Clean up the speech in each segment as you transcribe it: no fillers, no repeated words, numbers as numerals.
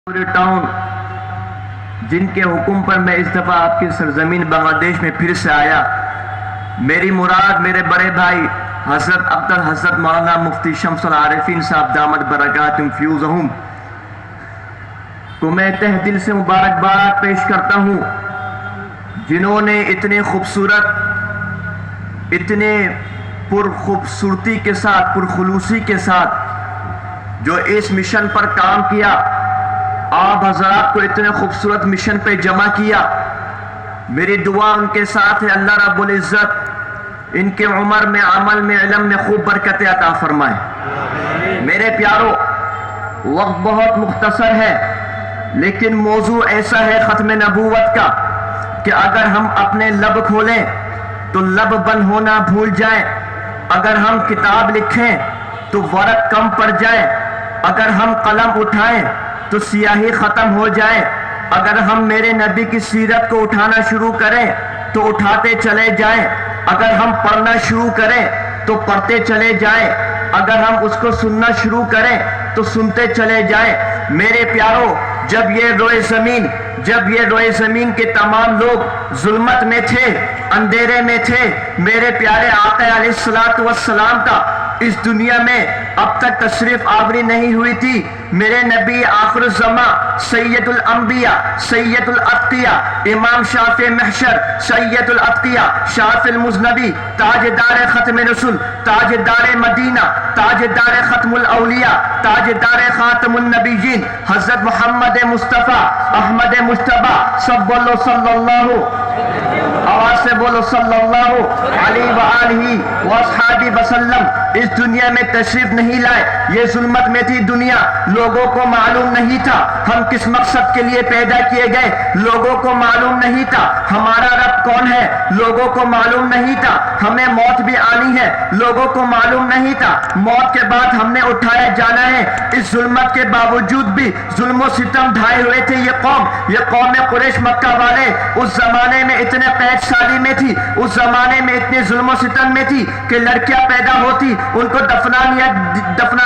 Town جن کے حکم پر میں اس دفعہ آپ کی سرزمین بنگلہ دیش میں پھر سے آیا. میری مراد میرے بڑے بھائی حضرت عبد حضرت مولانا مفتی شمس العارفین صاحب دامت برکاتہم فیوزہم کو میں تہ دل سے مبارکباد پیش کرتا ہوں، جنہوں نے اتنے خوبصورت، اتنے پر خوبصورتی کے ساتھ، پر خلوصی کے ساتھ جو اس مشن پر کام کیا، آپ حضرات کو اتنے خوبصورت مشن پہ جمع کیا. میری دعا ان کے ساتھ ہے، اللہ رب العزت ان کے عمر میں، عمل میں، علم میں خوب برکت عطا فرمائے. میرے پیارو، وقت بہت مختصر ہے، لیکن موضوع ایسا ہے ختم نبوت کا کہ اگر ہم اپنے لب کھولیں تو لب بند ہونا بھول جائیں، اگر ہم کتاب لکھیں تو ورق کم پڑ جائے، اگر ہم قلم اٹھائیں تو سیاہی ختم ہو جائے، اگر ہم میرے نبی کی سیرت کو اٹھانا شروع کریں تو اٹھاتے چلے جائیں، اگر ہم پڑھنا شروع کریں تو پڑھتے چلے جائیں، اگر ہم اس کو سننا شروع کریں تو سنتے چلے جائیں. میرے پیارو، جب یہ روئے زمین کے تمام لوگ ظلمت میں تھے، اندھیرے میں تھے، میرے پیارے آقا علیہ السلام کا اس دنیا میں اب تک تشریف آوری نہیں ہوئی تھی. میرے نبی آخر الزمان، سید الانبیاء، سید الاتقیاء، امام شافع محشر، سید الاتقیاء، شافع المذنبی، تاجدار ختم رسول، تاجدار مدینہ، تاجدار ختم الاولیاء، تاجدار خاتم النبیین، حضرت محمد مصطفیٰ احمد مجتبیٰ، سب بولو صلی اللہ، آواز سے بولو صلی اللہ علیہ وآلہ واصحابہ وسلم، اس دنیا میں تشریف نہیں لائے. یہ ظلمت میں تھی دنیا، لوگوں کو معلوم نہیں تھا ہم کس مقصد کے لیے پیدا کیے گئے، لوگوں کو معلوم نہیں تھا ہمارا رب کون ہے، لوگوں کو معلوم نہیں تھا ہمیں موت بھی آنی ہے، لوگوں کو معلوم نہیں تھا موت کے بعد ہم نے اٹھایا جانا ہے. اس ظلمت کے باوجود بھی ظلم و ستم ڈھائے ہوئے تھے یہ قوم قریش مکہ والے. اس زمانے میں اتنے قید سالی میں تھی، اس زمانے میں اتنے ظلم و ستم میں تھی کہ لڑکیاں پیدا ہوتی ان کو دفنا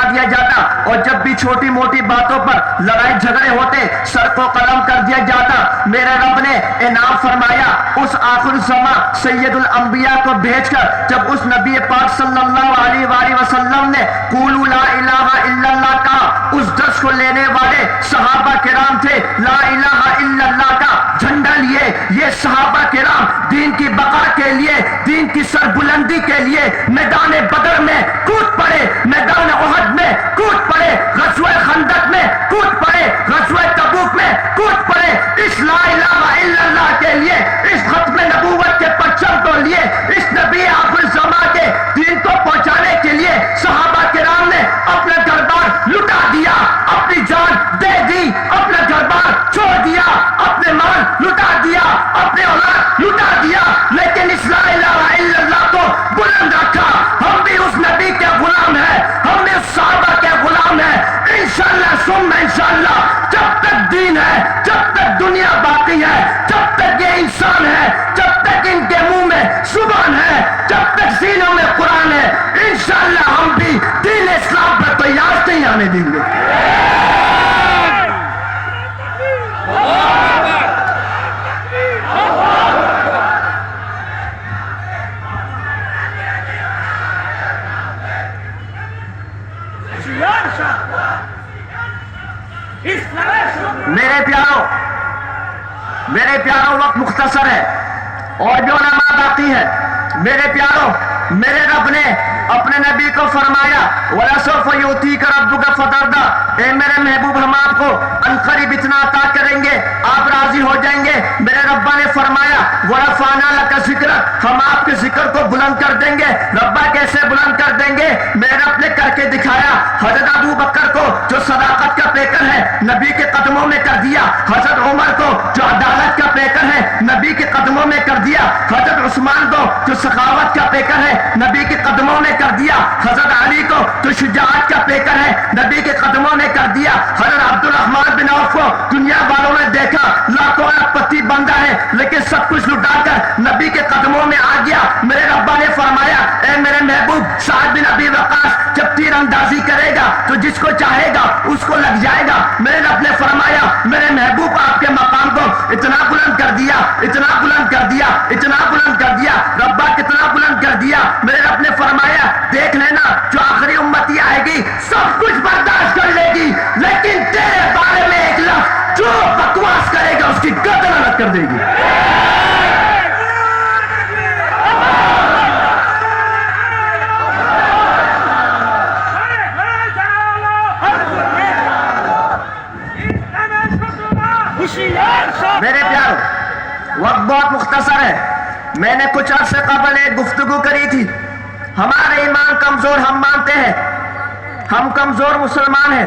دیا جاتا، اور جب بھی چھوٹی موٹی باتوں پر لڑائی جھگڑے ہوتے سر کو قلم کر دیا جاتا. میرے رب نے انعام فرمایا اس آخر الزمان سید الانبیاء کو بھیج کر، جب اس نبی پاک صلی اللہ علیہ وآلہ وسلم نے قولوا لا الہ الا اللہ کہا، اس درس کو لینے والے صحابہ کرام تھے. لا الہ الا اللہ کا جھنڈا لیے یہ صحابہ کرام دین کی بقا کے لیے، دین کی سربلندی کے لیے میدان بدر میں کود پڑے، میدان احد میں کود پڑے، غزوہ خندق میں کود پڑے، غزوہ تبوک میں کود پڑے. اس لا الہ الا اللہ کے لیے، اس ختم نبوت کے پرچم کو لیے، اس نبی آخر زمان کے دین کو پہنچانے کے لیے صحابہ کرام نے اپنا گھر بار لٹا دیا، اپنی جان دے دی، اپنا گھر بار چھوڑ دیا، اپنے مال لٹا دیا، اپنے اولاد لٹا دیا، لیکن اس لا الہ الا اللہ کو بلند رکھا. ہم بھی اس نبی کے غلام ہیں، ہم بھی اس صحابہ کے غلام ہیں. انشاءاللہ ثم انشاءاللہ جب تک دین ہے، جب تک دنیا باقی ہے، جب تک یہ انسان ہے، جب تک ان کے منہ میں زبان ہے، جب تک سینوں میں قرآن ہے، انشاءاللہ ہم بھی دین اسلام پر تیار نہیں آنے دیں گے. میرے پیاروں وقت مختصر ہے اور جو نماز باقی ہے. میرے پیاروں، میرے رب نے اپنے نبی کو فرمایا وَلَسَوْفَ يُؤْتِيكَ رَبُّكَ فَتَرْضَىٰ، اے میرے محبوب ہم آپ کو عنقریب اتنا عطا کریں گے آپ راضی ہو جائیں گے. میرے ربا نے فرمایا وَرَفَعْنَا لَكَ ذِكْرَكَ، ہم آپ کے ذکر کو بلند کر دیں گے. ربا کیسے بلند کر دیں گے؟ میرے رب نے کر کے دکھایا. حضرت ابو بکر کو جو صداقت کا پیکر ہے نبی کے قدموں میں کر دیا، حضرت عمر کو جو عدالت کا پیکر ہے نبی کے قدموں میں کر دیا، حضرت عثمان کو جو سخاوت کا پیکر ہے نبی کے قدموں میں کر دیا، حضرت علی کو جو شجاعت کا پیکر ہے نبی کے قدموں میں کر دیا. حضرت عبد الرحمن بن عوف کو دنیا والوں نے دیکھا لاکھوں اربپتی بندہ ہے لیکن سب کچھ لٹا کر نبی کے قدموں میں آ گیا. میرے ربا نے فرمایا اے میرے محبوب سعد بن ابی وقاص جب تیر اندازی کرے گا تو جس کو چاہے گا اس کو لگ جائے گا. میرے رب نے فرمایا دیکھ لینا جو آخری امتی آئے گی سب کچھ برداشت کر لے گی، لیکن تیرے بارے میں ایک لفظ جو بکواس کرے گا اس کی گردن الگ کر دے گی۔ میرے پیارو، وقت بہت مختصر ہے۔ میں نے کچھ عرصے قبل ایک گفتگو کری تھی، ہمارے ایمان کمزور ہم مانتے ہیں، ہم کمزور مسلمان ہیں،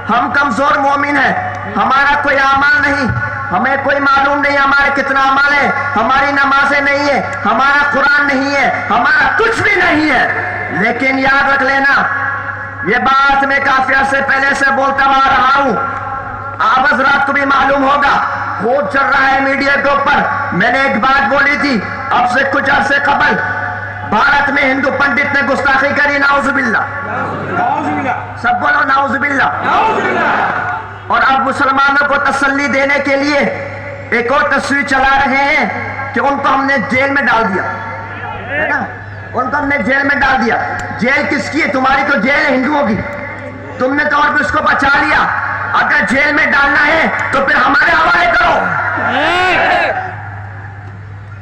ہم کمزور مومن ہیں، ہمارا کوئی اعمال نہیں، ہمیں کوئی معلوم نہیں ہمارے کتنا عمل ہے، ہماری نمازیں نہیں ہیں، ہمارا قرآن نہیں ہے، ہمارا کچھ بھی نہیں ہے۔ لیکن یاد رکھ لینا، یہ بات میں کافی عرصے پہلے سے بولتا آ رہا ہوں، آپ حضرات کو بھی معلوم ہوگا، خوب چل رہا ہے میڈیا کے اوپر۔ میں نے ایک بات بولی تھی اب سے کچھ عرصے قبل، بھارت میں ہندو پنڈت نے گستاخی کری، نعوذ باللہ، سب بولو نعوذ باللہ۔ اور اب مسلمانوں کو تسلی دینے کے لیے ایک اور تصویر چلا رہے ہیں کہ ان کو ہم نے جیل میں ڈال دیا، ہے نا، ان کو ہم نے جیل میں ڈال دیا۔ جیل کس کی ہے؟ تمہاری تو جیل ہے ہندوؤں کی، تم نے تو اور بھی اس کو بچا لیا۔ اگر جیل میں ڈالنا ہے تو پھر ہمارے حوالے کرو۔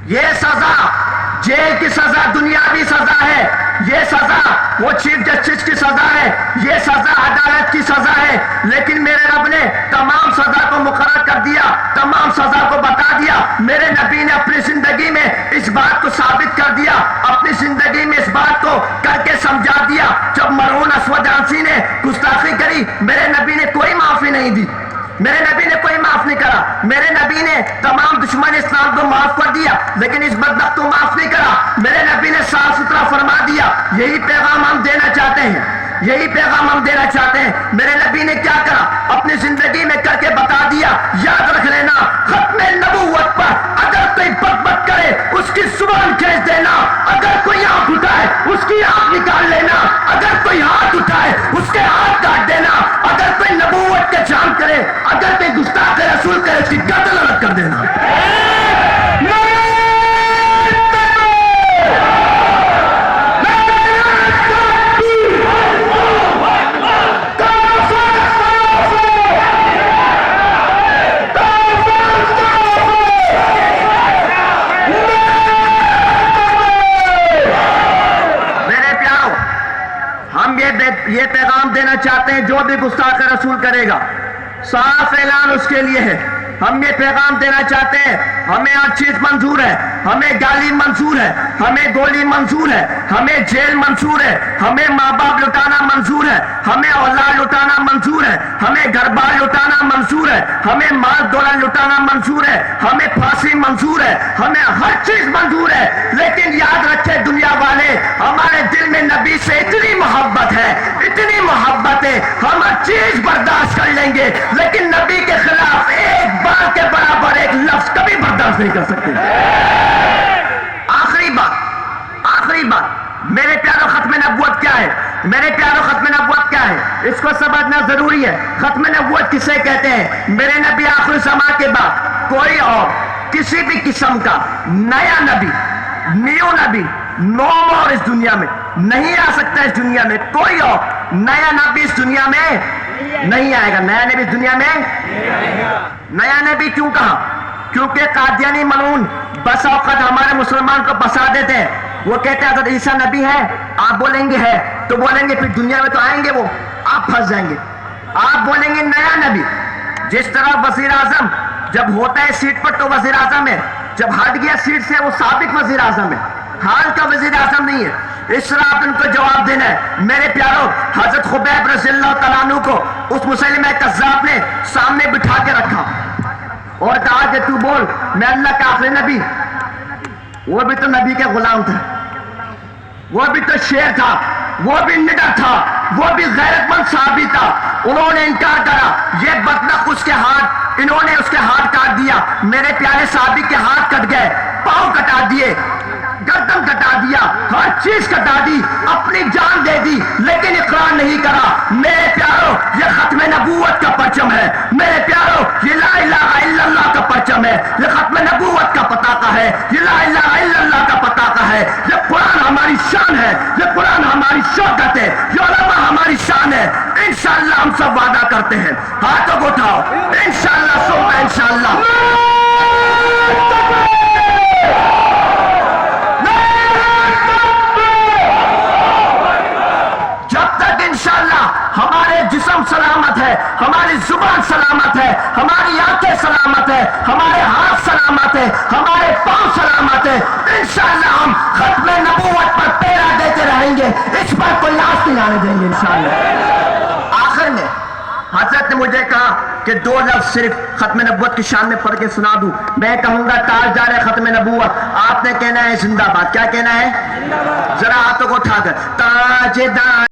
یہ سزا جیل کی سزا دنیاوی سزا ہے، یہ سزا وہ چیف جسٹس کی سزا ہے، یہ سزا عدالت کی سزا ہے، لیکن میرے رب نے تمام سزا کو مقرر کر دیا، تمام سزا کو بتا دیا۔ میرے نبی نے اپنی زندگی میں اس بات کو ثابت کر دیا، اپنی زندگی میں اس بات کو کر کے سمجھا دیا۔ جب مرہون اسود عنسی نے گستاخی کری، میرے نبی نے کوئی معافی نہیں دی، میرے نبی نے کوئی معاف نہیں کرا، میرے نبی نے تمام دشمن اسلام کو معاف کر دیا، لیکن اس بدبخت کو معاف نہیں کرا۔ میرے نبی نے صاف ستھرا فرما دیا۔ یہی پیغام ہم دینا چاہتے ہیں، یہی پیغام ہم دینا چاہتے ہیں۔ میرے نبی نے کیا کرا؟ اپنی زندگی میں کر کے بتا دیا۔ یاد رکھ لینا، ختم نبوت پر اگر کوئی بک کرے اس کی زبان کھینچ دینا، اگر کوئی آنکھ اٹھائے اس کی آنکھ نکال لینا، اگر کوئی ہاتھ اٹھائے اس کے ہاتھ کاٹ دینا، اگر کوئی نبوت کے جام کرے، اگر کوئی گستاخ رسول کرے اس کی گردن الگ کر دینا۔ یہ پیغام دینا چاہتے ہیں، جو بھی گستاخ رسول کرے گا صاف اعلان اس کے لیے ہے۔ ہم یہ پیغام دینا چاہتے ہیں، ہمیں ہر چیز منظور ہے، ہمیں گالی منظور ہے، ہمیں گولی منظور ہے، ہمیں جیل منظور ہے، ہمیں ماں باپ لٹانا منظور ہے، ہمیں اولاد لٹانا منظور ہے، ہمیں گھر بار لٹانا منظور ہے، ہمیں مال دولت لٹانا منظور ہے، ہمیں پھانسی منظور ہے، ہمیں ہر چیز منظور ہے۔ لیکن یاد رکھے دنیا والے، ہمارے دل میں نبی سے اتنی محبت ہے، اتنی محبت ہے، ہم ہر چیز برداشت کر لیں گے، لیکن نبی کے خلاف ایک بار کے برابر ایک لفظ کبھی برداشت نہیں کر سکتے۔ آخری بات، میرے پیارو ختم نبوت کیا ہے؟ میرے پیارو ختم نبوت کیا ہے؟ اس کو سمجھنا ضروری ہے۔ ختم نبوت کسے کہتے ہیں؟ میرے نبی آخر زمان کے بعد کوئی اور کسی بھی قسم کا نیا نبی، نیو نبی نو مور اس دنیا میں نہیں آ سکتا۔ اس دنیا میں کوئی اور نیا نبی اس دنیا میں نہیں آئے گا۔ نیا نبی اس دنیا میں نیا نبی کیوں کہا؟ کیونکہ قادیانی ملعون بس اوقات ہمارے مسلمان کو بسا دیتے ہیں، وہ کہتے ہیں حضرت عیسیٰ نبی ہے، آپ بولیں گے ہے تو بولیں گے پھر دنیا میں تو آئیں گے، وہ آپ پھنس جائیں گے۔ آپ بولیں گے نیا نبی، جس طرح وزیر اعظم جب ہوتا ہے سیٹ پر تو وزیر اعظم ہے، جب ہٹ گیا سیٹ سے وہ سابق وزیر اعظم ہے، حال کا وزیر اعظم نہیں ہے۔ اس طرح آپ ان کو جواب دینا ہے۔ میرے پیارو، حضرت خبیب رضی اللہ تعالیٰ عنہ کو اس مسلمہ کذاب نے سامنے بٹھا کے رکھا اور کہا کہ تو بول میں اللہ کا آخری نبی۔ وہ بھی تو نبی کے غلام تھا، وہ بھی تو شیر تھا، وہ بھی نڈر تھا، وہ بھی غیرت مند صحابی تھا۔ انہوں نے انکار کرا، یہ بدبخت اس کے ہاتھ، انہوں نے اس کے ہاتھ کاٹ دیا۔ میرے پیارے صحابی کے ہاتھ کٹ گئے، پاؤں کٹا دیے، گردن کٹا دیا، ہر چیز کٹا دی، اپنی جان دے دی، لیکن اقرار نہیں کرا۔ میرے پیارو، یہ ختم نبوت کا پرچم ہے۔ میرے پیارو، یہ لا الہ الا اللہ کا پرچم ہے، یہ ختم نبوت کا پتاقہ ہے، یہ لا الہ الا اللہ کا پتاقہ ہے، یہ قرآن ہماری شان ہے، یہ قرآن ہماری ہے، یہ علماء ہماری شان ہے. انشاءاللہ ہم سب وعدہ کرتے ہیں. ہاتھوں کو اٹھاؤ. انشاءاللہ ثم انشاءاللہ. جب تک انشاءاللہ ہمارے جسم سلامت ہے، ہماری زبان سلامت ہے، ہماری آنکھیں سلامت ہے، ہمارے ہاتھ سلامت ہے، ہمارے پاؤں سلامت ہے، انشاءاللہ ہم ختم نبوت پر پیرا دیتے رہیں گے. اس پر کوئی لاش نہیں آنے دیں گے انشاءاللہ. آخر میں حضرت نے مجھے کہا کہ 2 لفظ صرف ختم نبوت کی شان میں پڑھ کے سنا دوں. میں کہوں گا تاجدار ختم نبوت، آپ نے کہنا ہے زندہ باد. کیا کہنا ہے؟ ذرا ہاتھوں کو اٹھا کر تاجدار